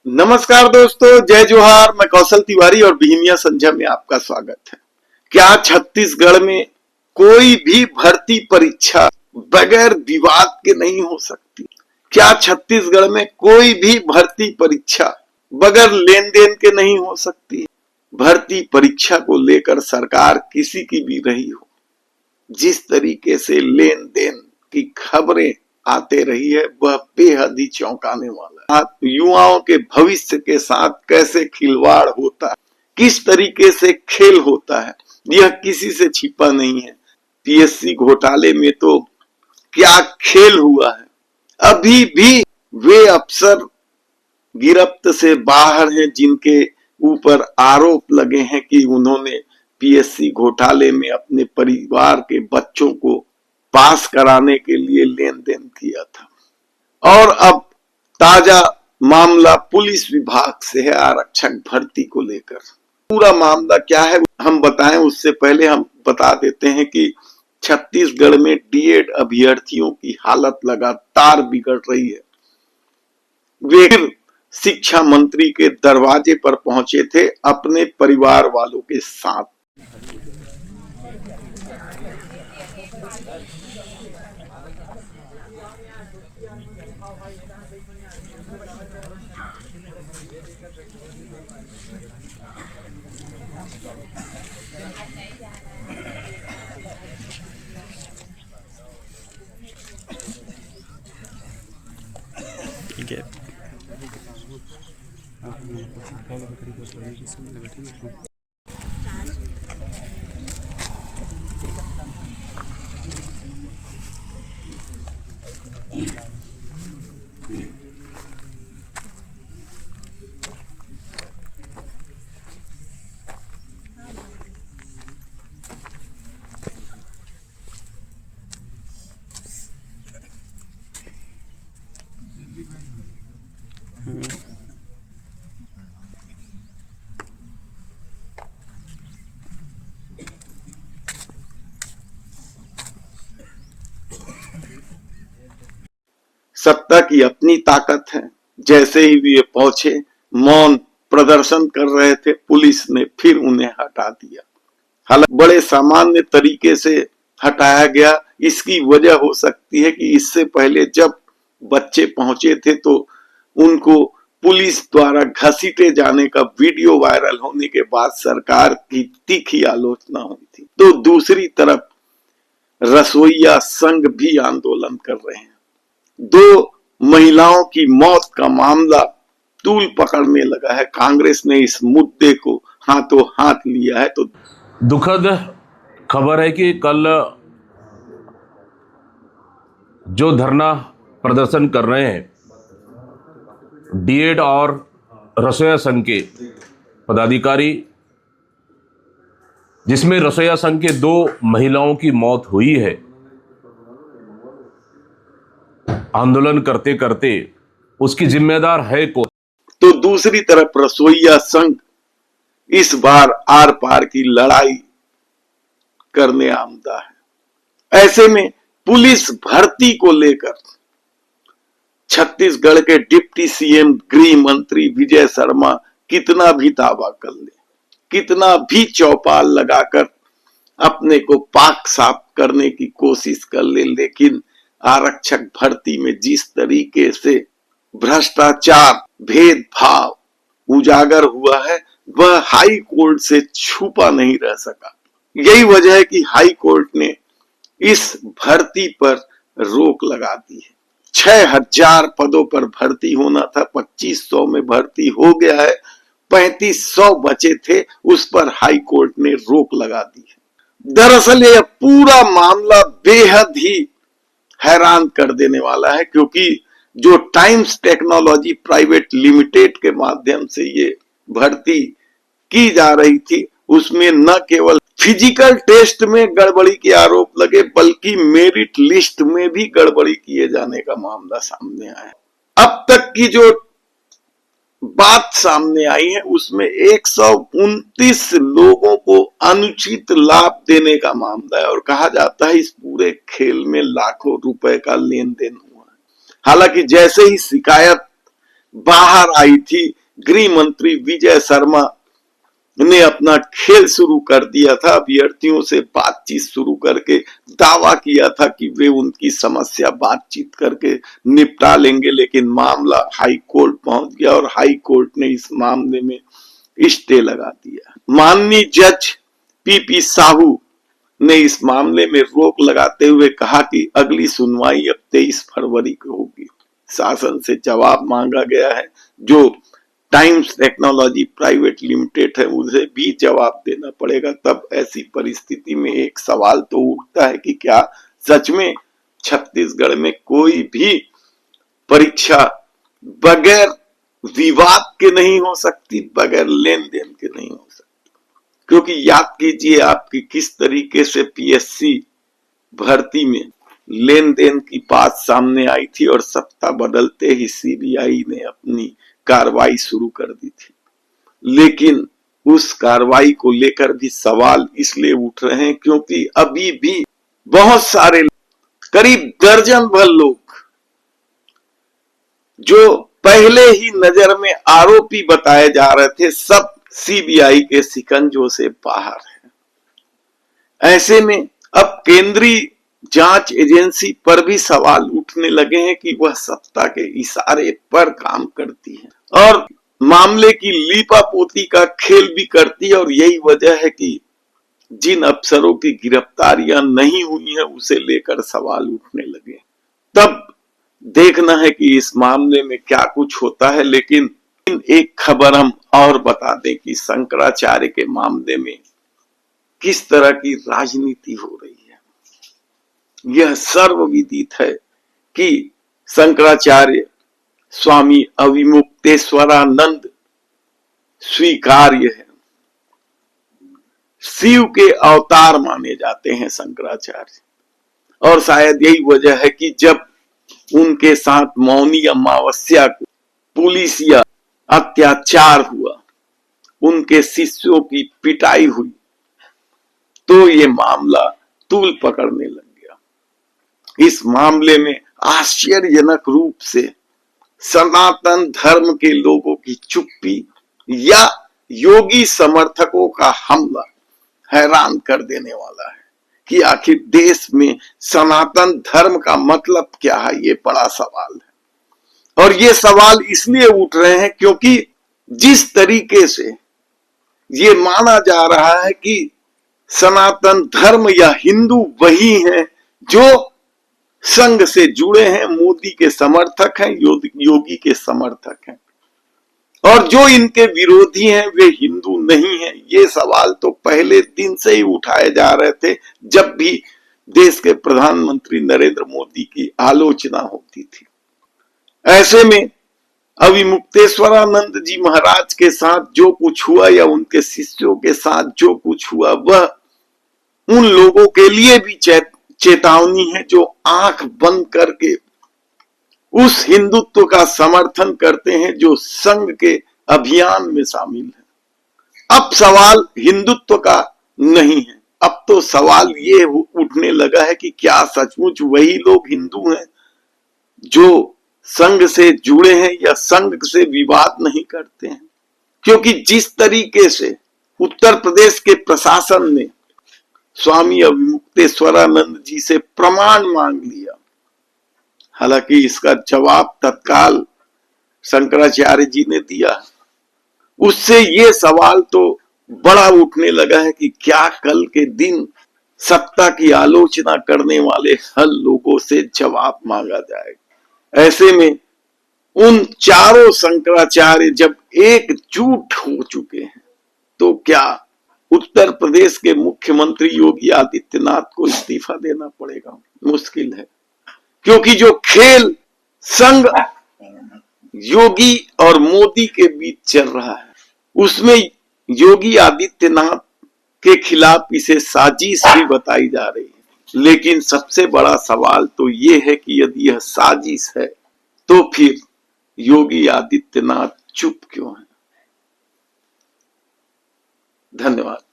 नमस्कार दोस्तों, जय जोहार। मैं कौशल तिवारी और बिहिनिया संध्या में आपका स्वागत है। क्या छत्तीसगढ़ में कोई भी भर्ती परीक्षा बगैर विवाद के नहीं हो सकती? क्या छत्तीसगढ़ में कोई भी भर्ती परीक्षा बगैर लेन देन के नहीं हो सकती? भर्ती परीक्षा को लेकर सरकार किसी की भी रही हो, जिस तरीके से लेन देन की खबरें आते रही है वह बेहद ही चौंकाने वाला है। युवाओं के भविष्य के साथ कैसे खिलवाड़ होता है, किस तरीके से खेल होता है, यह किसी से छिपा नहीं है। पीएससी घोटाले में तो क्या खेल हुआ है। अभी भी वे अफसर गिरफ्त से बाहर हैं जिनके ऊपर आरोप लगे हैं कि उन्होंने पीएससी घोटाले में अपने परिवार के बच्चों को पास कराने के लिए लेन देन किया था। और अब ताजा मामला पुलिस विभाग से है आरक्षक भर्ती को लेकर। पूरा मामला क्या है हम बताएं उससे पहले हम बता देते हैं कि छत्तीसगढ़ में डीएड अभ्यर्थियों की हालत लगातार बिगड़ रही है। वे शिक्षा मंत्री के दरवाजे पर पहुंचे थे अपने परिवार वालों के साथ। ठीक है। सत्ता की अपनी ताकत है। जैसे ही वे पहुंचे मौन प्रदर्शन कर रहे थे, पुलिस ने फिर उन्हें हटा दिया। हालांकि बड़े सामान्य तरीके से हटाया गया। इसकी वजह हो सकती है कि इससे पहले जब बच्चे पहुंचे थे तो उनको पुलिस द्वारा घसीटे जाने का वीडियो वायरल होने के बाद सरकार की तीखी आलोचना हुई थी। तो दूसरी तरफ रसोइया संघ भी आंदोलन कर रहे हैं। दो महिलाओं की मौत का मामला तूल पकड़ने लगा है। कांग्रेस ने इस मुद्दे को हाथों हाथ लिया है। तो दुखद खबर है कि कल जो धरना प्रदर्शन कर रहे हैं डीएड और रसोइया संघ के पदाधिकारी, जिसमें रसोइया संघ के 2 महिलाओं की मौत हुई है, आंदोलन करते करते उसकी जिम्मेदार है कौन? तो दूसरी तरफ रसोइया संघ इस बार आर पार की लड़ाई करने आमदा है। ऐसे में पुलिस भर्ती को लेकर छत्तीसगढ़ के डिप्टी सीएम गृह मंत्री विजय शर्मा कितना भी दावा कर ले, कितना भी चौपाल लगाकर अपने को पाक साफ करने की कोशिश कर ले, लेकिन आरक्षक भर्ती में जिस तरीके से भ्रष्टाचार, भेदभाव उजागर हुआ है वह हाई कोर्ट से छुपा नहीं रह सका। यही वजह है कि हाई कोर्ट ने इस भर्ती पर रोक लगा दी है। 6000 पदों पर भर्ती होना था, 2500 में भर्ती हो गया है। 3500 बचे थे, उस पर हाई कोर्ट ने रोक लगा दी है। दरअसल यह पूरा मामला बेहद ही हैरान कर देने वाला है, क्योंकि जो टाइम्स टेक्नोलॉजी प्राइवेट लिमिटेड के माध्यम से ये भर्ती की जा रही थी, उसमें न केवल फिजिकल टेस्ट में गड़बड़ी के आरोप लगे बल्कि मेरिट लिस्ट में भी गड़बड़ी किए जाने का मामला सामने आया। अब तक की जो बात सामने आई है उसमें 129 लोगों को अनुचित लाभ देने का मामला है और कहा जाता है इस पूरे खेल में लाखों रुपए का लेन देन हुआ है। हालांकि जैसे ही शिकायत बाहर आई थी। गृह मंत्री विजय शर्मा ने अपना खेल शुरू कर दिया था, अभ्यर्थियों से बातचीत शुरू करके दावा किया था कि वे उनकी समस्या बातचीत करके निपटा लेंगे, लेकिन मामला हाई कोर्ट पहुंच गया और हाई कोर्ट ने इस मामले में स्टे लगा दिया। माननीय जज पीपी साहू ने इस मामले में रोक लगाते हुए कहा कि अगली सुनवाई अब 23 फरवरी को होगी। शासन से जवाब मांगा गया है। जो टाइम्स टेक्नोलॉजी प्राइवेट लिमिटेड है उसे भी जवाब देना पड़ेगा। तब ऐसी परिस्थिति में एक सवाल तो उठता है कि क्या सच में छत्तीसगढ़ में कोई भी परीक्षा बगैर विवाद के नहीं हो सकती, बगैर लेन देन के नहीं हो सकती। क्योंकि याद कीजिए आपकी किस तरीके से पीएससी भर्ती में लेन देन की बात सामने आई थी और सत्ता बदलते ही सीबीआई ने अपनी कार्रवाई शुरू कर दी थी। लेकिन उस कार्रवाई को लेकर भी सवाल इसलिए उठ रहे हैं क्योंकि अभी भी बहुत सारे करीब दर्जन भर लोग जो पहले ही नजर में आरोपी बताए जा रहे थे, सब सीबीआई के शिकंजों से बाहर है। ऐसे में अब केंद्रीय जांच एजेंसी पर भी सवाल उठने लगे हैं कि वह सत्ता के इशारे पर काम करती है और मामले की लीपापोती का खेल भी करती है। और यही वजह है कि जिन अफसरों की गिरफ्तारियां नहीं हुई हैं उसे लेकर सवाल उठने लगे। तब देखना है कि इस मामले में क्या कुछ होता है। लेकिन एक खबर हम और बता दें कि शंकराचार्य के मामले में किस तरह की राजनीति हो रही है। यह सर्वविदित है कि शंकराचार्य स्वामी अविमुक्तेश्वरानंद स्वीकार्य है, शिव के अवतार माने जाते हैं शंकराचार्य। और शायद यही वजह है कि जब उनके साथ मौनी अमावस्या को पुलिसिया अत्याचार हुआ, उनके शिष्यों की पिटाई हुई, तो ये मामला तूल पकड़ने लग गया। इस मामले में आश्चर्यजनक रूप से सनातन धर्म के लोगों की चुप्पी या योगी समर्थकों का हमला हैरान कर देने वाला है कि आखिर देश में सनातन धर्म का मतलब क्या है। ये बड़ा सवाल है और ये सवाल इसलिए उठ रहे हैं क्योंकि जिस तरीके से ये माना जा रहा है कि सनातन धर्म या हिंदू वही हैं जो संघ से जुड़े हैं, मोदी के समर्थक हैं, योगी के समर्थक हैं, और जो इनके विरोधी हैं वे हिंदू नहीं हैं। ये सवाल तो पहले दिन से ही उठाए जा रहे थे जब भी देश के प्रधानमंत्री नरेंद्र मोदी की आलोचना होती थी। ऐसे में अविमुक्तेश्वरानंद जी महाराज के साथ जो कुछ हुआ या उनके शिष्यों के साथ जो कुछ हुआ वह उन लोगों के लिए भी चेतावनी है जो आंख बंद करके उस हिंदुत्व का समर्थन करते हैं जो संघ के अभियान में शामिल है। अब सवाल हिंदुत्व का नहीं है, अब तो सवाल ये उठने लगा है कि क्या सचमुच वही लोग हिंदू हैं जो संघ से जुड़े हैं या संघ से विवाद नहीं करते हैं। क्योंकि जिस तरीके से उत्तर प्रदेश के प्रशासन ने स्वामी अविमुक्तेश्वरानंद जी से प्रमाण मांग लिया, हालांकि इसका जवाब तत्काल शंकराचार्य जी ने दिया, उससे ये सवाल तो बड़ा उठने लगा है कि क्या कल के दिन सत्ता की आलोचना करने वाले हर लोगों से जवाब मांगा जाएगा। ऐसे में उन चारों शंकराचार्य जब एकजुट हो चुके हैं तो क्या उत्तर प्रदेश के मुख्यमंत्री योगी आदित्यनाथ को इस्तीफा देना पड़ेगा? मुश्किल है, क्योंकि जो खेल संघ योगी और मोदी के बीच चल रहा है उसमें योगी आदित्यनाथ के खिलाफ इसे साजिश भी बताई जा रही है। लेकिन सबसे बड़ा सवाल तो ये है कि यदि यह साजिश है तो फिर योगी आदित्यनाथ चुप क्यों है? धन्यवाद।